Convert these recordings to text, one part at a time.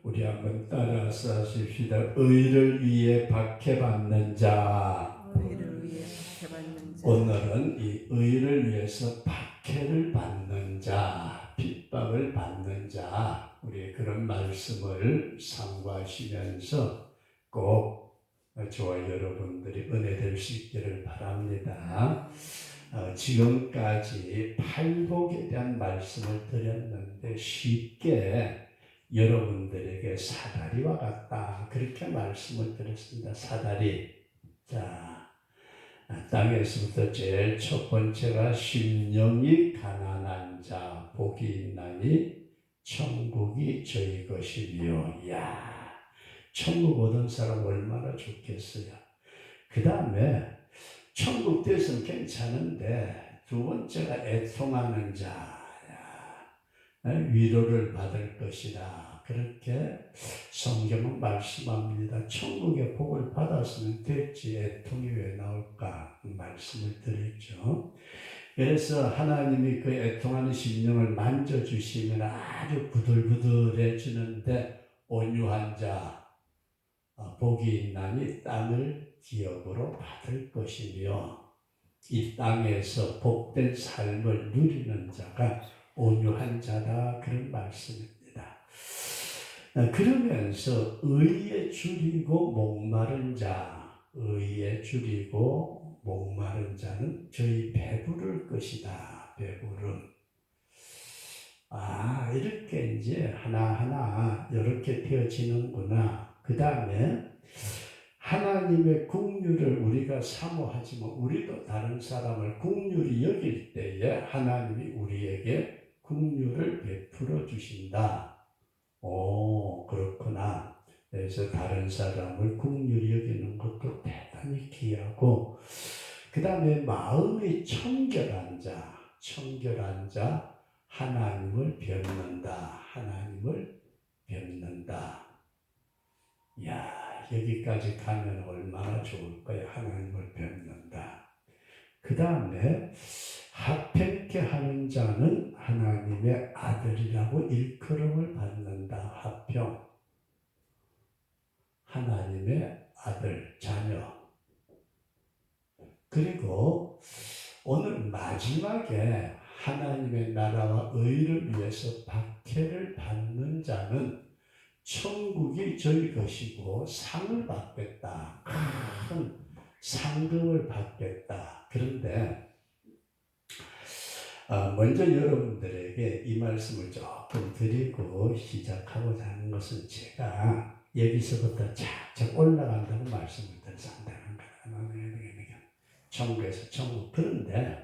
우리 한번 따라서 하십시다. 의를 위해 박해받는 자. 의를 위해 박해받는 자. 오늘은 이 의를 위해서 박해를 받는 자, 핍박을 받는 자, 우리 그런 말씀을 상고하시면서 꼭 저와 여러분들이 은혜될 수 있기를 바랍니다. 지금까지 팔복에 대한 말씀을 드렸는데 쉽게 여러분들에게 사다리와 같다, 그렇게 말씀을 드렸습니다. 사다리. 자, 땅에서부터 제일 첫 번째가 심령이 가난한 자 복이 있나니 천국이 저희 것이며. 이야, 천국 얻은 사람 얼마나 좋겠어요. 그 다음에 천국 대선 괜찮은데 두 번째가 애통하는 자, 위로를 받을 것이다, 그렇게 성경은 말씀합니다. 천국의 복을 받았으면 됐지 애통이 왜 나올까 말씀을 드렸죠. 그래서 하나님이 그 애통하는 심령을 만져주시면 아주 부들부들해지는데 온유한 자 복이 있나니 땅을 기업으로 받을 것이며, 이 땅에서 복된 삶을 누리는 자가 온유한 자다, 그런 말씀입니다. 그러면서 의에 줄이고 목마른 자, 의에 줄이고 목마른 자는 저희 배부를 것이다. 배부름. 이렇게 이제 하나하나 이렇게 되어지는구나. 그 다음에 하나님의 긍휼을 우리가 사모하지만 우리도 다른 사람을 긍휼히 여길 때에 하나님이 우리에게 긍휼을 베풀어 주신다. 오, 그렇구나. 그래서 다른 사람을 긍휼히 여기는 것도 대단히 귀하고, 그 다음에 마음이 청결한 자 하나님을 뵙는다. 하나님을 뵙는다. 야, 여기까지 가면 얼마나 좋을까요? 하나님을 뵙는다. 그 다음에 합평케 하는 자는 하나님의 아들이라고 일컬음을 받는다. 합평, 하나님의 아들, 자녀. 그리고 오늘 마지막에 하나님의 나라와 의를 위해서 박해를 받는 자는 천국이 저희 것이고 상을 받겠다. 큰 상금을 받겠다. 그런데 먼저 여러분들에게 이 말씀을 조금 드리고 시작하고자 하는 것은, 제가 여기서부터 착착 올라간다고 말씀을 드렸습니다. 천국에서 천국. 그런데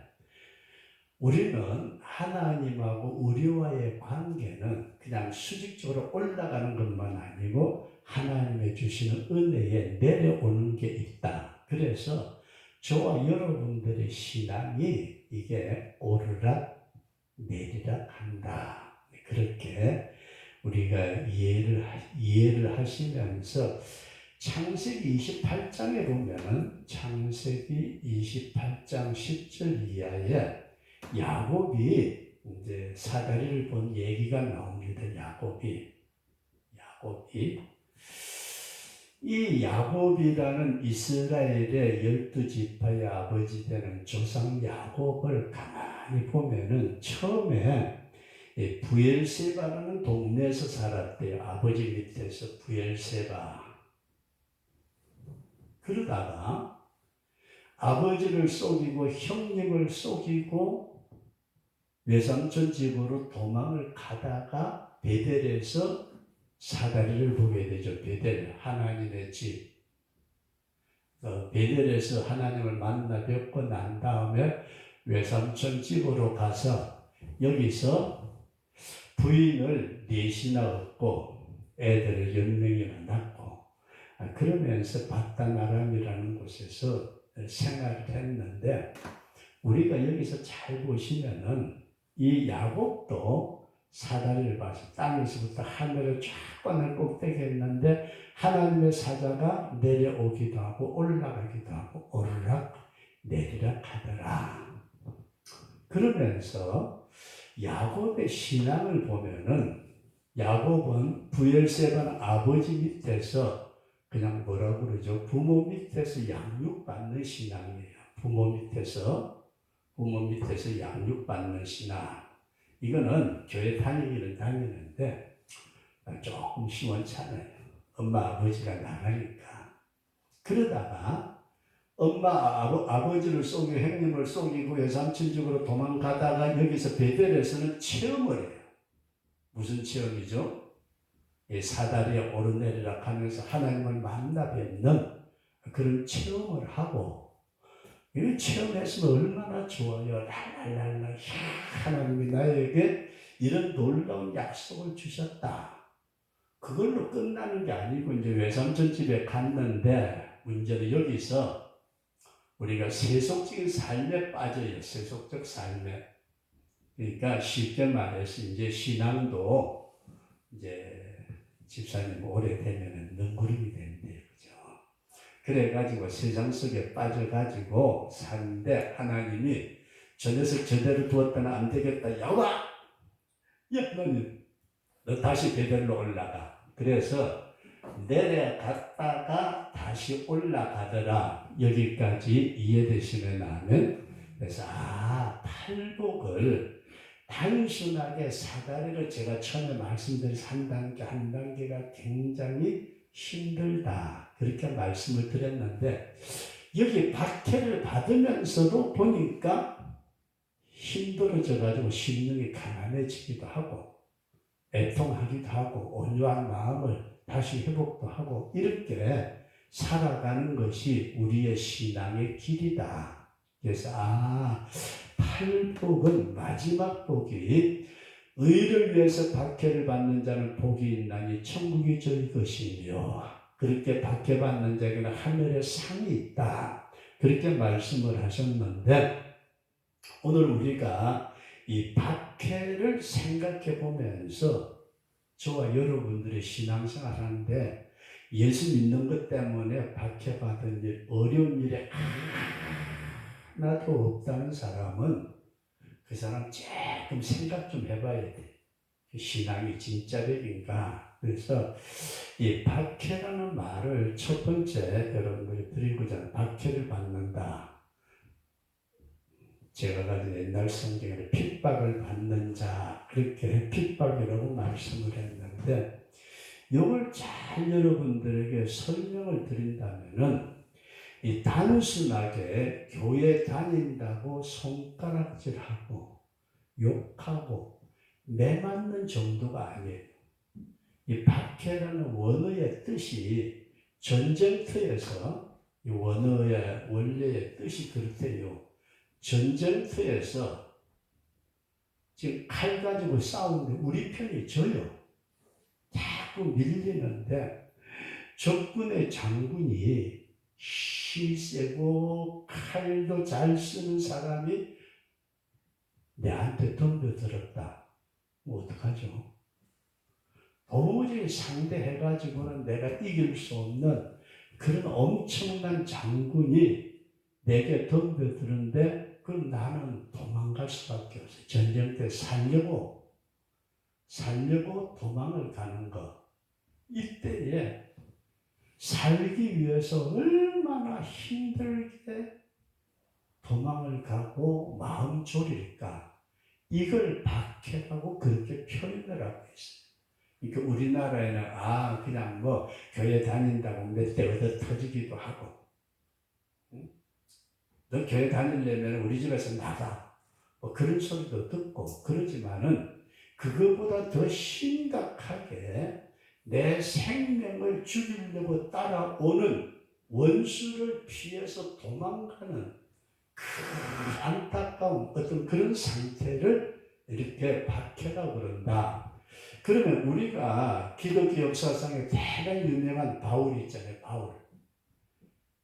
우리는 하나님하고 우리와의 관계는 그냥 수직적으로 올라가는 것만 아니고 하나님의 주시는 은혜에 내려오는 게 있다. 그래서 저와 여러분들의 신앙이 이게 오르락 내리락 한다. 그렇게 우리가 이해를 하시면서 창세기 28장에 보면은 창세기 28장 10절 이하에 야곱이 이제 사다리를 본 얘기가 나옵니다. 야곱이 이 야곱이라는 이스라엘의 12지파의 아버지 되는 조상 야곱을 가만히 보면은 처음에 부엘세바라는 동네에서 살았대요. 아버지 밑에서 부엘세바. 그러다가 아버지를 속이고 형님을 속이고 외삼촌 집으로 도망을 가다가 베델에서 사다리를 보게 되죠. 베델, 하나님의 집. 베델에서 하나님을 만나 뵙고 난 다음에 외삼촌 집으로 가서 여기서 부인을 넷이나 얻고 애들을 10명이나 낳고, 그러면서 바단 아람이라는 곳에서 생활을 했는데, 우리가 여기서 잘 보시면은 이 야곱도 사다리를 봐서 땅에서부터 하늘을 쫙 뻗는 꼭대기에 있는데 하나님의 사자가 내려오기도 하고 올라가기도 하고 오르락 내리락 하더라. 그러면서 야곱의 신앙을 보면은 야곱은 부엘세바는 아버지 밑에서 그냥 뭐라고 그러죠? 부모 밑에서 양육받는 신앙이에요. 부모 밑에서 양육받는 신앙. 이거는 교회 다니기는 다니는데 조금 시원찮아요. 엄마 아버지가 나가니까. 그러다가 엄마 아버지를 속이고 형님을 속이고 외삼촌 집으로 도망가다가 여기서 베델에서는 체험을 해요. 무슨 체험이죠? 사다리에 오르내리라 하면서 하나님을 만나 뵙는 그런 체험을 하고, 이 체험했으면 얼마나 좋아요. 랄랄랄라, 하나님이 나에게 이런 놀라운 약속을 주셨다. 그걸로 끝나는 게 아니고 이제 외삼촌 집에 갔는데 문제는 여기서 우리가 세속적인 삶에 빠져요. 세속적 삶에. 그러니까 쉽게 말해서 이제 신앙도 이제 집사님 오래되면 능구름이 된대요. 그죠? 그래가지고 세상 속에 빠져가지고 사는데 하나님이 저 녀석 저대로 두었다는 안 되겠다. 야와! 야, 너 다시 베델로 올라가. 그래서 내려갔다가 다시 올라가더라. 여기까지 이해되시면 하면, 그래서 팔복을 단순하게 사다리를 제가 처음에 말씀드린 한 단계 한 단계가 굉장히 힘들다. 그렇게 말씀을 드렸는데 여기 박해를 받으면서도 보니까 힘들어져가지고 심령이 가난해지기도 하고 애통하기도 하고 온유한 마음을 다시 회복도 하고 이렇게 살아가는 것이 우리의 신앙의 길이다. 그래서 팔복은 마지막 복이 의를 위해서 박해를 받는 자는 복이 있나니 천국이 저희 것이며 그렇게 박해받는 자에게는 하늘의 상이 있다. 그렇게 말씀을 하셨는데 오늘 우리가 이 박해를 생각해 보면서 저와 여러분들의 신앙생활 하는데 예수 믿는 것 때문에 박해받은 일, 어려운 일에 하나도 없다는 사람은 그 사람 조금 생각 좀 해봐야 돼. 신앙이 진짜적인가. 그래서 이 박해라는 말을 첫 번째 여러분들이 드리고자 하는 박해를 받는다. 제가 가진 옛날 성경에 핍박을 받는 자 그렇게 핍박이라고 말씀을 했는데 이걸 잘 여러분들에게 설명을 드린다면은 이 단순하게 교회 다닌다고 손가락질하고 욕하고 매맞는 정도가 아니에요. 이 박해라는 원어의 뜻이 전쟁터에서 이 원어의 원래의 뜻이 그렇대요. 전쟁터에서 지금 칼 가지고 싸우는데 우리 편이 져요. 자꾸 밀리는데 적군의 장군이 힘이 세고 칼도 잘 쓰는 사람이 내한테 덤벼들었다. 뭐 어떡하죠? 도무지 상대해가지고는 내가 이길 수 없는 그런 엄청난 장군이 내게 덤벼드는데 그럼 나는 도망갈 수밖에 없어요. 전쟁 때 살려고 도망을 가는 것. 이때에 살기 위해서 얼마나 힘들게 도망을 가고 마음 졸일까. 이걸 박해라고 그렇게 표현을 하고 있어요. 그러니까 우리나라에는 그냥 뭐 교회 다닌다고 몇 대 얻어 터지기도 하고 너 교회 다니려면 우리 집에서 나가 뭐 그런 소리도 듣고 그러지만은 그거보다 더 심각하게 내 생명을 죽이려고 따라오는 원수를 피해서 도망가는 그 안타까운 어떤 그런 상태를 이렇게 박해라고 그런다. 그러면 우리가 기독교 역사상에 대단히 유명한 바울이 있잖아요.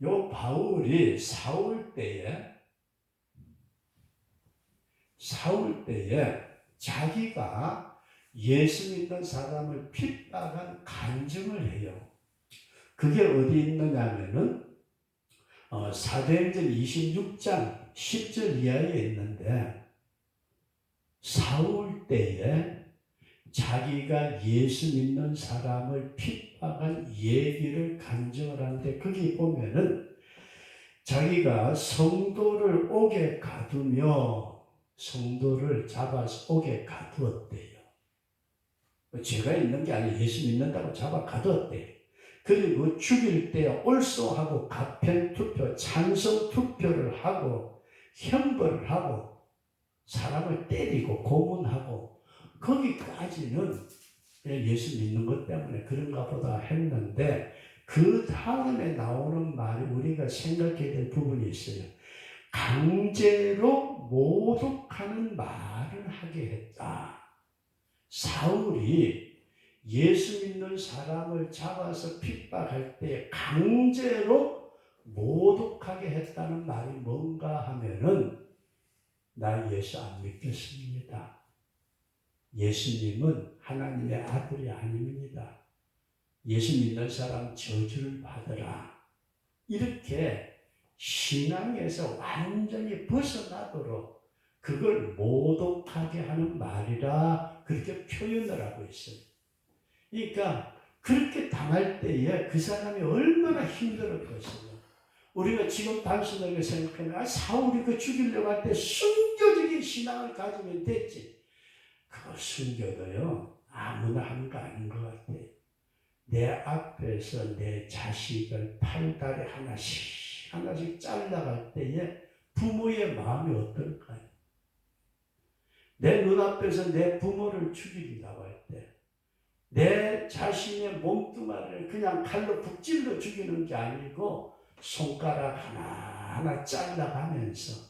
요 바울이 사울 때에 자기가 예수 믿는 사람을 핍박한 간증을 해요. 그게 어디 있느냐면은 사도행전 26장 10절 이하에 있는데 사울 때에 자기가 예수 믿는 사람을 핍박한 얘기를 간증을 하는데 거기 보면은 자기가 성도를 옥에 가두며 성도를 잡아서 옥에 가두었대요. 죄가 있는 게 아니고 예수 믿는다고 잡아 가두었대요. 그리고 죽일 때 올소하고 가편 투표, 찬성 투표를 하고 형벌을 하고 사람을 때리고 고문하고 거기까지는 예수 믿는 것 때문에 그런가 보다 했는데 그 다음에 나오는 말이 우리가 생각해야 될 부분이 있어요. 강제로 모독하는 말을 하게 했다. 사울이 예수 믿는 사람을 잡아서 핍박할 때 강제로 모독하게 했다는 말이 뭔가 하면은 나 예수 안 믿겠습니다. 예수님은 하나님의 아들이 아닙니다. 예수 믿는 사람 저주를 받으라. 이렇게 신앙에서 완전히 벗어나도록 그걸 모독하게 하는 말이라 그렇게 표현을 하고 있어요. 그러니까 그렇게 당할 때에 그 사람이 얼마나 힘들 것이냐. 우리가 지금 단순하게 생각하면 사울이 그 죽이려고 할 때 순교적인 신앙을 가지면 됐지. 그거 순교도요 아무나 하는 거 아닌 것 같아요. 내 앞에서 내 자식을 팔다리 하나씩 잘라갈 때에 부모의 마음이 어떨까요? 내 눈앞에서 내 부모를 죽인다고 할 때 내 자신의 몸뚱아리를 그냥 칼로 북질러 죽이는 게 아니고 손가락 하나하나 잘라가면서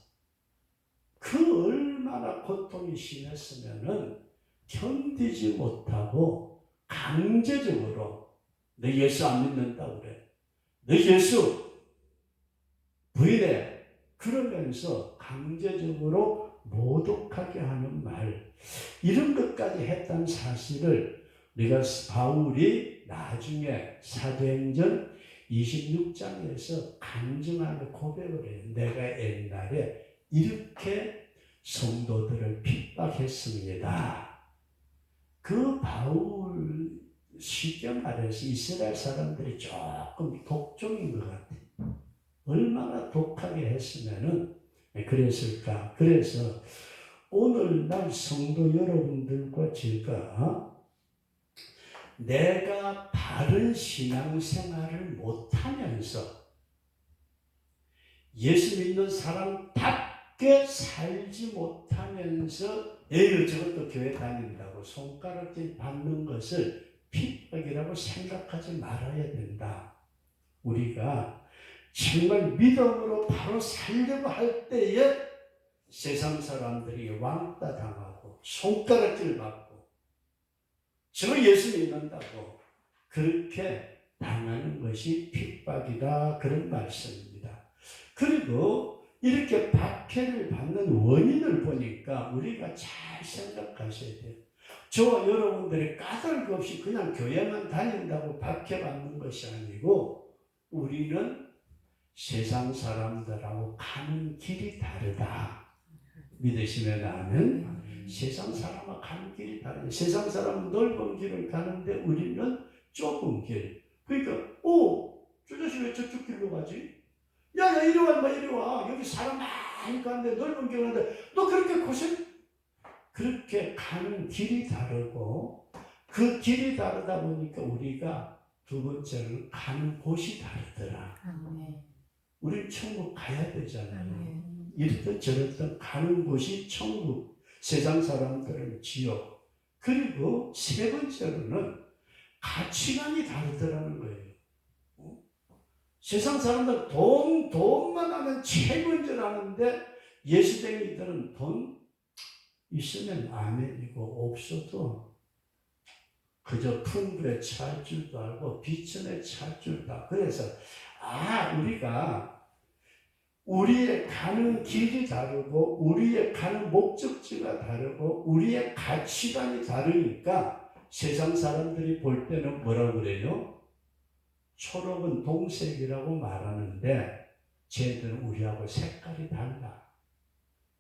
그 얼마나 고통이 심했으면은 견디지 못하고 강제적으로 너 예수 안 믿는다고 그래. 너 예수 부인해. 그러면서 강제적으로 모독하게 하는 말. 이런 것까지 했다는 사실을 우리가 바울이 나중에 사도행전 26장에서 간증하는 고백을 해요. 내가 옛날에 이렇게 성도들을 핍박했습니다. 그 바울 쉽게 말해서 이스라엘 사람들이 조금 독종인 것 같아요. 얼마나 독하게 했으면은 그랬을까. 그래서 오늘날 성도 여러분들과 제가 내가 바른 신앙생활을 못하면서 예수 믿는 사람답게 살지 못하면서 에휴 저것도 교회 다닌다고 손가락질 받는 것을 핍박이라고 생각하지 말아야 된다. 우리가 정말 믿음으로 바로 살려고 할 때에 세상 사람들이 왕따 당하고 손가락질 받고 저 예수 믿는다고 그렇게 당하는 것이 핍박이다. 그런 말씀입니다. 그리고 이렇게 박해를 받는 원인을 보니까 우리가 잘 생각하셔야 돼요. 저와 여러분들이 까닭 없이 그냥 교회만 다닌다고 박해받는 것이 아니고 우리는 세상 사람들하고 가는 길이 다르다. 믿으시면 아멘. 세상 사람과 가는 길이 다르다. 세상 사람은 넓은 길을 가는데 우리는 좁은 길. 그러니까 저 자식 왜 저쪽 길로 가지? 야 이리 와 이리 와. 여기 사람 많이 가는데 넓은 길을 가는데 너 그렇게 고생? 그렇게 가는 길이 다르고 그 길이 다르다 보니까 우리가 두 번째는 가는 곳이 다르더라. 우리는 천국 가야 되잖아요. 이렇든 저렇든 가는 곳이 천국, 세상 사람들은 지옥. 그리고 세 번째로는 가치관이 다르더라는 거예요. 세상 사람들 돈만 하면 최고인 줄 아는데 예수쟁이들은 돈 있으면 아멘이고 없어도 그저 큰 불에 찰 줄도 알고 비천에 찰 줄도 알고. 그래서 우리가 우리의 가는 길이 다르고 우리의 가는 목적지가 다르고 우리의 가치관이 다르니까 세상 사람들이 볼 때는 뭐라고 그래요? 초록은 동색이라고 말하는데 쟤들은 우리하고 색깔이 달라.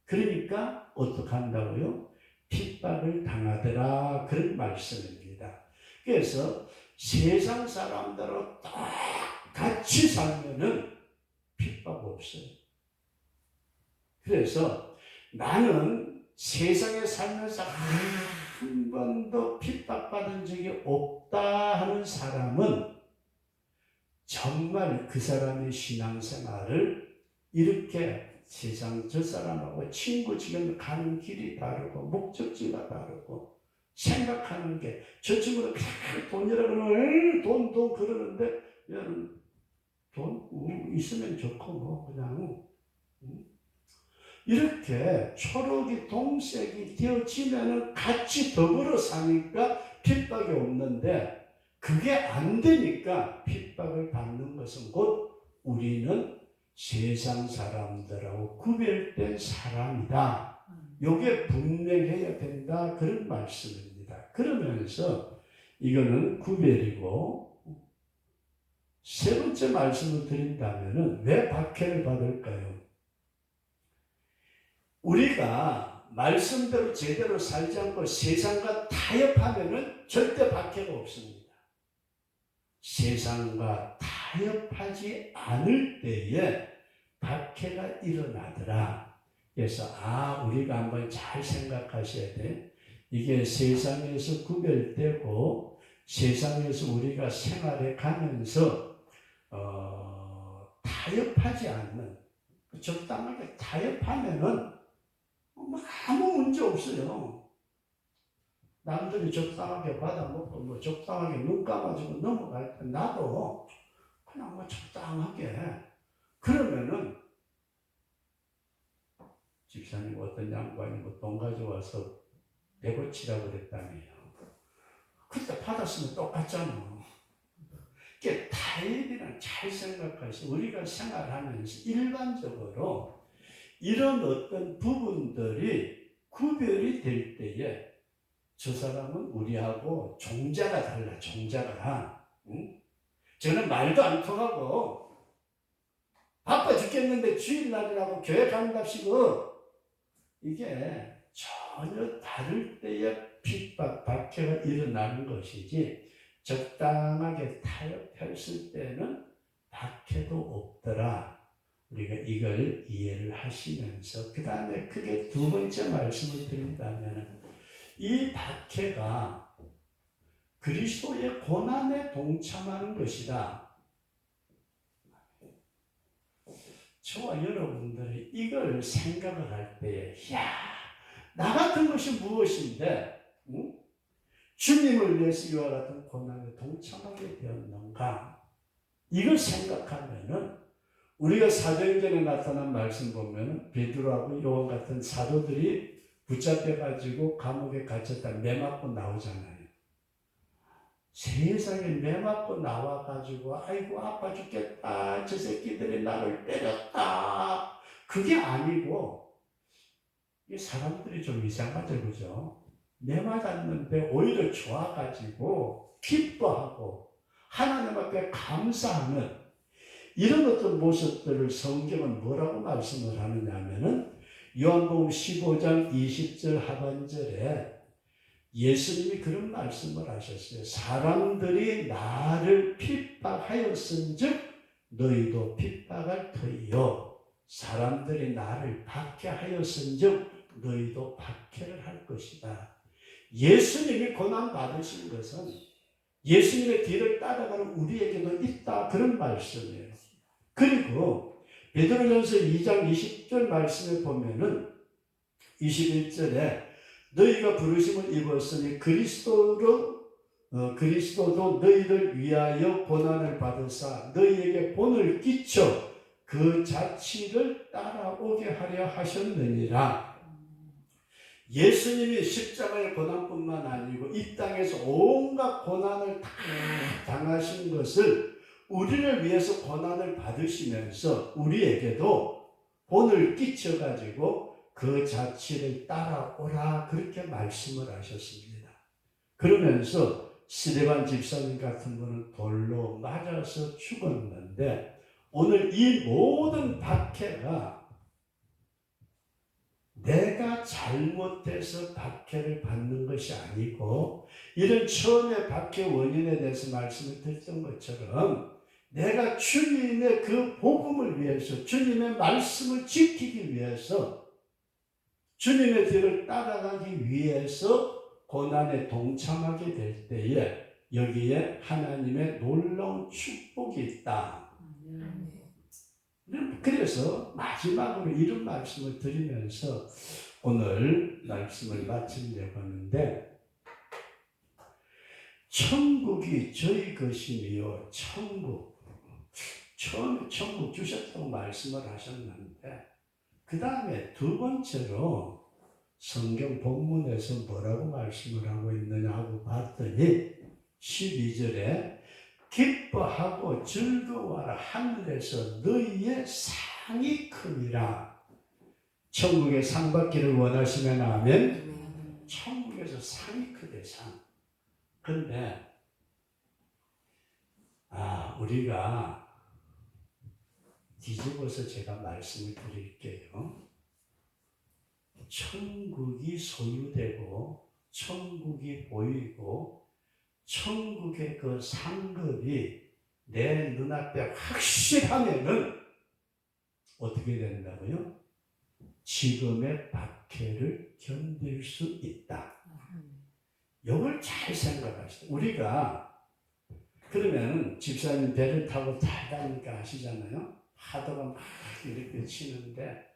그러니까 어떻게 한다고요? 핍박을 당하더라 그런 말씀입니다. 그래서 세상 사람들하고 똑같이 살면은 핍박 없어요. 그래서 나는 세상에 살면서 한 번도 핍박받은 적이 없다 하는 사람은 정말 그 사람의 신앙생활을 이렇게 세상 저 사람하고 친구 지금 가는 길이 다르고 목적지가 다르고 생각하는 게 저 친구는 돈이라고 그러면 돈 그러는데 얘는 돈 있으면 좋고 뭐 그냥 이렇게 초록이 동색이 되어지면 같이 더불어 사니까 핍박이 없는데 그게 안 되니까 핍박을 받는 것은 곧 우리는 세상 사람들하고 구별된 사람이다. 이게 분명해야 된다. 그런 말씀입니다. 그러면서 이거는 구별이고 세 번째 말씀을 드린다면 왜 박해를 받을까요? 우리가 말씀대로 제대로 살지 않고 세상과 타협하면 절대 박해가 없습니다. 세상과 타협하지 않을 때에 박해가 일어나더라. 그래서 우리가 한번 잘 생각하셔야 돼. 이게 세상에서 구별되고 세상에서 우리가 생활해 가면서 타협하지 않는 적당하게 타협하면은 아무 문제 없어요. 남들이 적당하게 받아먹고 뭐 적당하게 눈 감아주고 넘어갈 때 나도 그냥 뭐 적당하게 그러면은 집사님 어떤 양반이 뭐 돈 가져와서 내고치라고 그랬다며요. 그때 받았으면 똑같잖아. 이게 타협이란 잘 생각하시 우리가 생활하면서 일반적으로 이런 어떤 부분들이 구별이 될 때에 저 사람은 우리하고 종자가 달라. 종자가 저는 말도 안 통하고 바빠 죽겠는데 주일날이라고 교회 간답시고 이게 전혀 다를 때에 핍박, 박해가 일어나는 것이지 적당하게 타협했을 때는 박해도 없더라. 우리가 이걸 이해를 하시면서 그 다음에 크게 두 번째 말씀을 드린다면 이 박해가 그리스도의 고난에 동참하는 것이다. 저와 여러분들이 이걸 생각을 할 때에 나 같은 것이 무엇인데 주님을 위해서 이와 같은 고난에 동참하게 되었는가? 이걸 생각하면은 우리가 사도행전에 나타난 말씀 보면 베드로하고 요한 같은 사도들이 붙잡혀가지고 감옥에 갇혔다 매맞고 나오잖아요. 세상에 매맞고 나와가지고 아이고 아파 죽겠다. 저 새끼들이 나를 때렸다. 그게 아니고 이 사람들이 좀 이상하죠. 그죠? 매맞았는데 오히려 좋아가지고 기뻐하고 하나님 앞에 감사하는 이런 어떤 모습들을 성경은 뭐라고 말씀을 하느냐 하면은 요한복음 15장 20절 하반절에 예수님이 그런 말씀을 하셨어요. 사람들이 나를 핍박하였은즉 너희도 핍박할 터이요. 사람들이 나를 박해하였은즉 너희도 박해를 할 것이다. 예수님이 고난 받으신 것은 예수님의 뒤를 따라가는 우리에게도 있다. 그런 말씀이에요. 그리고 베드로전서 2장 20절 말씀에 보면은 21절에 너희가 부르심을 입었으니 그리스도도 너희를 위하여 고난을 받으사 너희에게 본을 끼쳐 그 자취를 따라오게 하려 하셨느니라. 예수님이 십자가의 고난뿐만 아니고 이 땅에서 온갖 고난을 다 당하신 것을 우리를 위해서 고난을 받으시면서 우리에게도 본을 끼쳐가지고 그 자취를 따라오라 그렇게 말씀을 하셨습니다. 그러면서 스데반 집사님 같은 분은 돌로 맞아서 죽었는데 오늘 이 모든 박해가 내가 잘못해서 박해를 받는 것이 아니고 이런 처음에 박해 원인에 대해서 말씀을 드렸던 것처럼 내가 주님의 그 복음을 위해서 주님의 말씀을 지키기 위해서 주님의 길을 따라가기 위해서 고난에 동참하게 될 때에 여기에 하나님의 놀라운 축복이 있다. 그래서 마지막으로 이런 말씀을 드리면서 오늘 말씀을 마치려고 하는데, 천국이 저희 것이며 처음에 천국 주셨다고 말씀을 하셨는데 그 다음에 두 번째로 성경 본문에서 뭐라고 말씀을 하고 있느냐 하고 봤더니 12절에 기뻐하고 즐거워하라 하늘에서 너희의 상이 크니라. 천국의 상 받기를 원하시면 아멘. 천국에서 상이 크대. 상. 근데 우리가 뒤집어서 제가 말씀을 드릴게요. 천국이 소유되고 천국이 보이고 천국의 그 상급이 내 눈앞에 확실하면은 어떻게 된다고요? 지금의 박해를 견딜 수 있다. 이걸 잘 생각하시죠. 우리가 그러면 집사님 배를 타고 달다니까 아시잖아요. 파도가 막 이렇게 치는데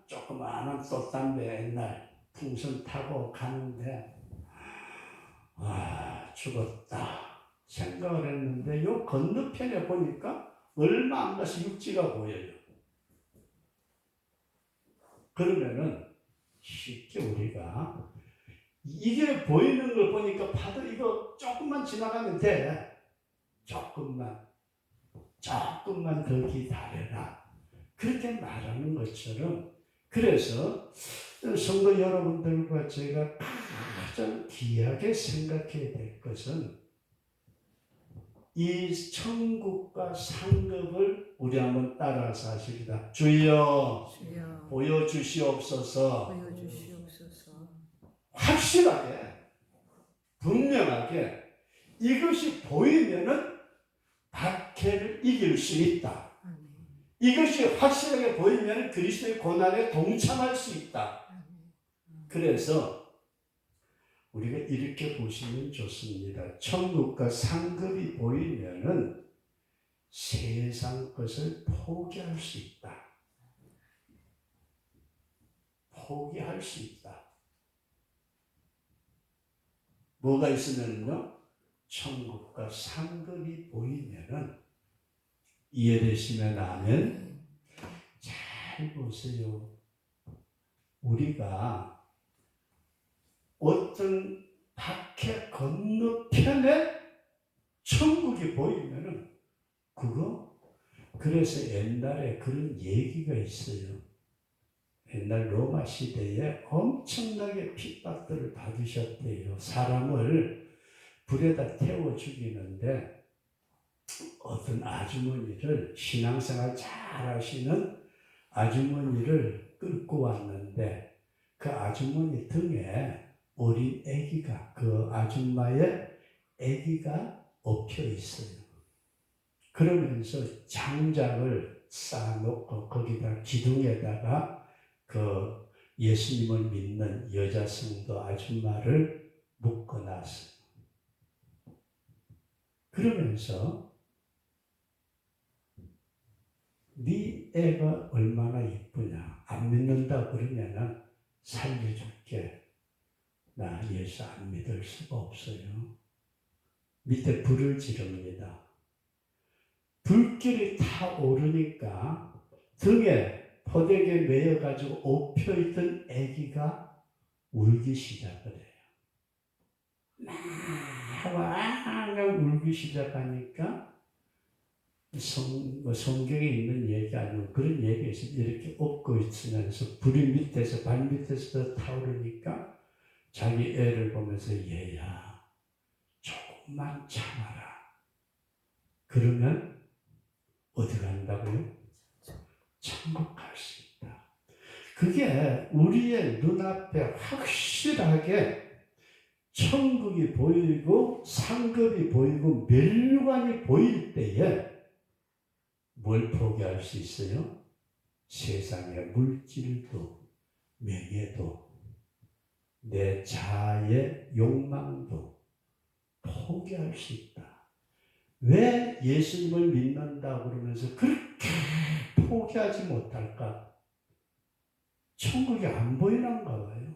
조그마한 돛담배 옛날 풍선 타고 가는데 죽었다 생각을 했는데 요 건너편에 보니까 얼마 안 가서 육지가 보여요. 그러면은 쉽게 우리가 이게 보이는 걸 보니까 파도 이거 조금만 지나가면 돼. 조금만 더 기다려라. 그렇게 말하는 것처럼, 그래서 성도 여러분들과 제가 가장 귀하게 생각해야 될 것은 이 천국과 상급을 우리 한번 따라서 하십니다. 주여, 보여주시옵소서. 확실하게, 분명하게 이것이 보이면은 박해를 이길 수 있다. 이것이 확실하게 보이면 그리스도의 고난에 동참할 수 있다. 그래서 우리가 이렇게 보시면 좋습니다. 천국과 상급이 보이면은 세상 것을 포기할 수 있다. 포기할 수 있다. 뭐가 있으면요? 천국과 상급이 보이면은, 이해되시면 아멘. 잘 보세요. 우리가 어떤 박해 건너편에 천국이 보이면은 그래서 옛날에 그런 얘기가 있어요. 옛날 로마 시대에 엄청나게 핍박들을 받으셨대요. 사람을 불에다 태워 죽이는데 어떤 아주머니를, 신앙생활 잘 하시는 아주머니를 끌고 왔는데 그 아주머니 등에 어린 아기가, 그 아줌마의 아기가 엎혀 있어요. 그러면서 장작을 쌓아놓고 거기다 기둥에다가 그 예수님을 믿는 여자 성도 아줌마를 묶어놨어요. 그러면서 네 애가 얼마나 이쁘냐, 안 믿는다 그러면은 살려줄게. 나 예수 안 믿을 수가 없어요. 밑에 불을 지릅니다. 불길이 타오르니까 등에 포대에 매여가지고 엎혀있던 아기가 울기 시작을 해요. 막 울기 시작하니까 성경에 있는 얘기 아니고 그런 얘기가 있어요. 이렇게 업고 있으면서 불이 밑에서, 발 밑에서 타오르니까 자기 애를 보면서 얘야 조금만 참아라. 그러면 어디 간다고요? 천국 갈 수 있다. 그게 우리의 눈앞에 확실하게 천국이 보이고 상급이 보이고 멸류관이 보일 때에 뭘 포기할 수 있어요? 세상의 물질도 명예도 내 자아의 욕망도 포기할 수 있다. 왜 예수님을 믿는다고 그러면서 그렇게 포기하지 못할까? 천국이 안 보이는가 봐요.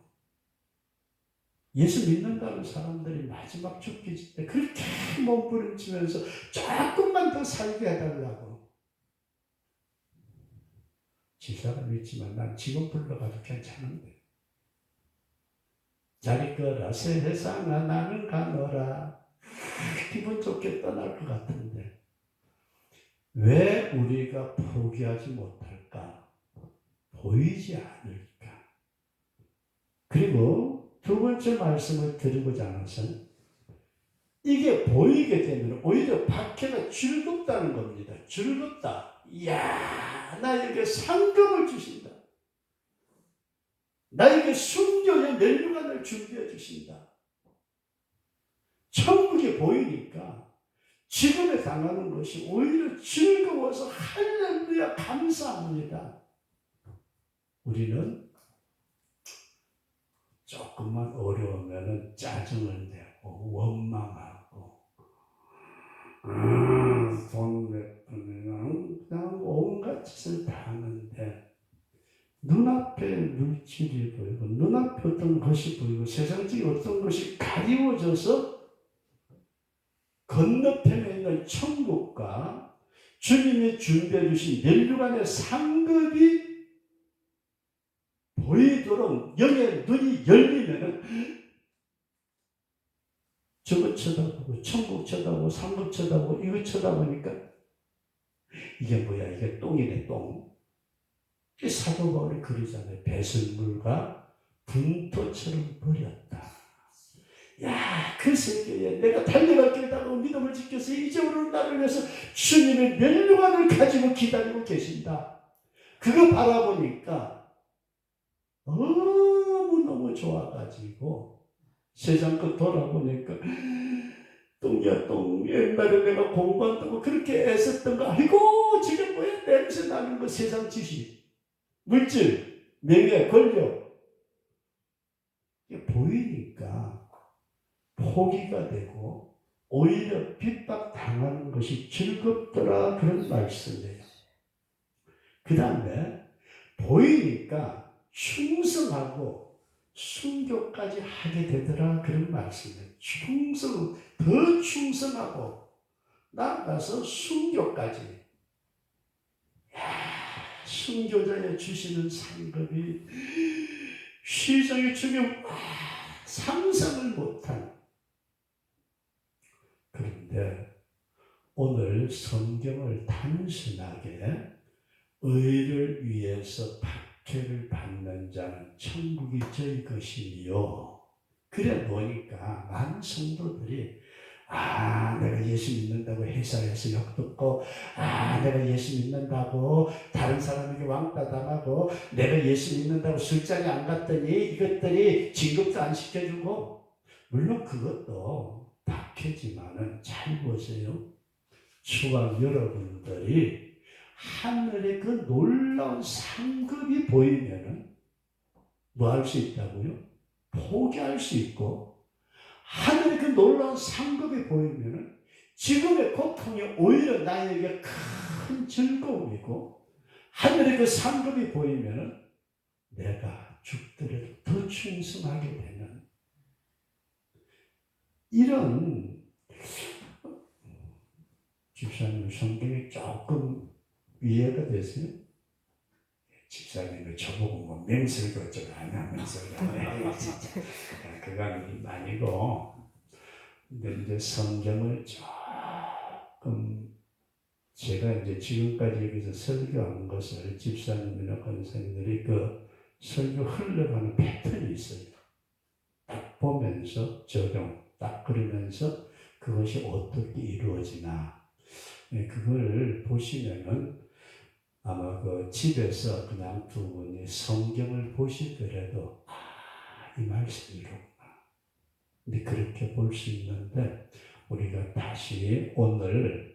예수 믿는다는 사람들이 마지막 죽기 때 그렇게 몸부림치면서 조금만 더 살게 해달라고. 지사가 믿지만 난 지금 불러가도 괜찮은데. 자리 꺼라 세상아 나는 가노라. 기분 좋게 떠날 것 같은데 왜 우리가 포기하지 못할까? 보이지 않을까? 그리고 두 번째 말씀을 드리고자 하는 것은 이게 보이게 되면 오히려 박해가 즐겁다는 겁니다. 즐겁다. 이야, 나에게 상급을 주신다. 나에게 순교의 멸류관을 준비해 주신다. 천국이 보이니까 지금에 당하는 것이 오히려 즐거워서 할렐루야 감사합니다. 우리는 조금만 어려우면 짜증을 내고 원망하고 돈 내면 그냥 온갖 짓을 다 하는데 눈앞에 물질이 보이고 눈앞에 어떤 것이 보이고 세상적인 어떤 것이 가리워져서 건너편에 있는 천국과 주님이 준비해 주신 멸류관의 상급이 보이도록 영의 눈이 열리면은 저거 쳐다보고 천국 쳐다보고 상급 쳐다보고 이거 쳐다보니까 이게 뭐야? 이게 똥이네 똥. 이 사도 바울이 그러잖아요. 배설물과 분토처럼 버렸다. 야, 그 세계에 내가 달려갔겠다고 믿음을 지켜서 이제부터 나를 위해서 주님의 멸류관을 가지고 기다리고 계신다. 그거 바라보니까 너무너무 좋아가지고 세상 것 돌아보니까 똥이야 똥. 옛날에 내가 공부한다고 그렇게 애썼던 거 아이고 지금 뭐야 냄새 나는 거 세상 지식 물질 명예 권력 이게 보이니까 포기가 되고 오히려 핍박당하는 것이 즐겁더라 그런 말씀이에요. 그 다음에 보이니까 충성하고 순교까지 하게 되더라 그런 말씀이에요. 더 충성하고 나아가서 순교까지. 순교자에 주시는 상급이 시장에 주면 상상을 못한. 그런데 오늘 성경을 단순하게 의를 위해서 박해를 받는 자는 천국이 저희 것이요. 그래 보니까 많은 성도들이 내가 예수 믿는다고 회사에서 욕듣고 내가 예수 믿는다고 다른 사람에게 왕따 당하고 내가 예수 믿는다고 술자리 안 갔더니 이것들이 진급도 안 시켜주고 물론 그것도 박해지만은 잘 보세요. 저와 여러분들이 하늘의 그 놀라운 상급이 보이면은 뭐 할 수 있다고요? 포기할 수 있고 하늘의 그 놀라운 상급이 보이면은 지금의 고통이 오히려 나에게 큰 즐거움이고 하늘의 그 상급이 보이면은 내가 죽더라도 더 충성하게 되는 이런 집사님 성경이 조금 이해가 되세요? 집사님이 저보고 뭐 맹설교 어쩌고 안 하면서 그건 아니고 근데 이제 성경을 조금 제가 이제 지금까지 여기서 설교한 것을 집사님이나 권사님들이 그 설교 흘러가는 패턴이 있어요. 딱 보면서 적용, 딱 그러면서 그것이 어떻게 이루어지나 그걸 보시면은 아마 그 집에서 그냥 두 분이 성경을 보시더라도 이 말씀이로구나. 근데 그렇게 볼 수 있는데 우리가 다시 오늘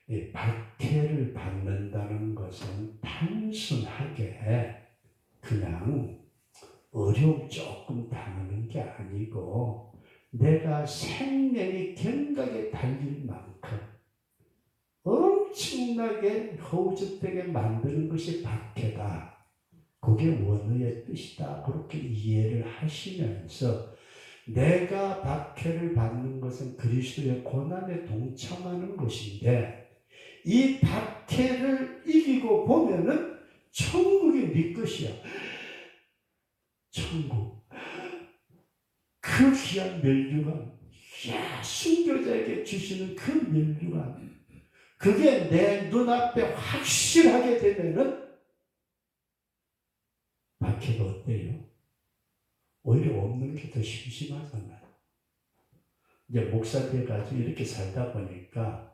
이 박해를 받는다는 것은 단순하게 그냥 어려움 조금 당하는 게 아니고 내가 생명이 견고하게 달릴 만큼 엄청나게 허우적되게 만드는 것이 박해다. 그게 원어의 뜻이다. 그렇게 이해를 하시면서 내가 박해를 받는 것은 그리스도의 고난에 동참하는 것인데 이 박해를 이기고 보면은 천국이 네 것이야. 천국. 그 귀한 멸류관. 순교자에게 주시는 그 멸류관. 그게 내 눈앞에 확실하게 되면은 박해가 어때요? 오히려 없는 게 더 심심하잖아요. 이제 목사 돼가지고 이렇게 살다 보니까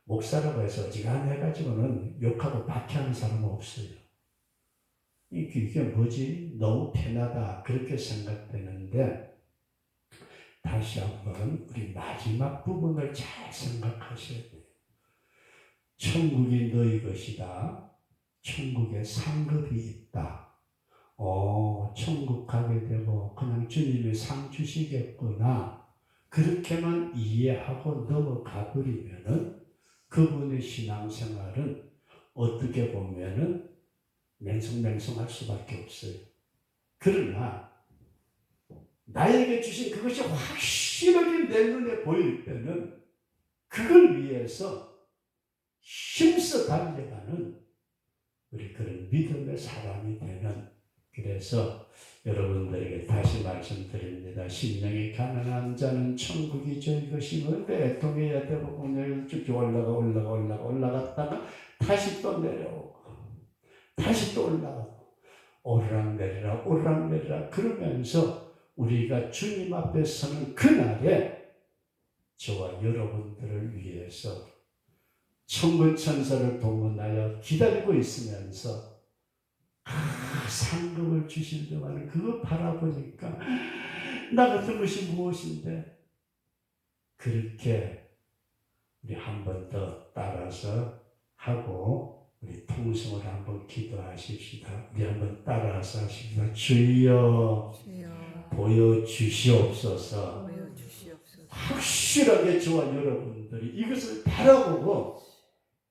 목사라고 해서 어지간해가지고는 욕하고 박해하는 사람은 없어요. 이게 뭐지? 너무 편하다. 그렇게 생각되는데 다시 한번 우리 마지막 부분을 잘 생각하셔야 돼요. 천국이 너희 것이다. 천국에 상급이 있다. 천국 가게 되고 그냥 주님이 상 주시겠구나. 그렇게만 이해하고 넘어가 버리면은 그분의 신앙생활은 어떻게 보면은 맹성맹성할 수밖에 없어요. 그러나 나에게 주신 그것이 확실하게 내 눈에 보일 때는 그걸 위해서 힘써 달려가는 우리 그런 믿음의 사람이 되는, 그래서 여러분들에게 다시 말씀드립니다. 심령이 가난한 자는 천국이 저희 것이므로 애통해야 되고 오늘 쭉 올라갔다가 다시 또 내려오고 다시 또 올라가고 오르락내리락 그러면서 우리가 주님 앞에 서는 그날에 저와 여러분들을 위해서 천군천사를 동원하여 기다리고 있으면서 상급을 주실 동안 그거 바라보니까 나 같은 것이 무엇인데, 그렇게 우리 한 번 더 따라서 하고 우리 통성을 한번 기도하십시다. 우리 한번 따라서 하십시다. 주여 보여주시옵소서. 확실하게 저와 여러분들이 이것을 바라보고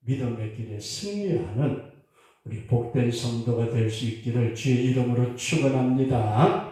믿음의 길에 승리하는 우리 복된 성도가 될 수 있기를 주의 이름으로 축원합니다.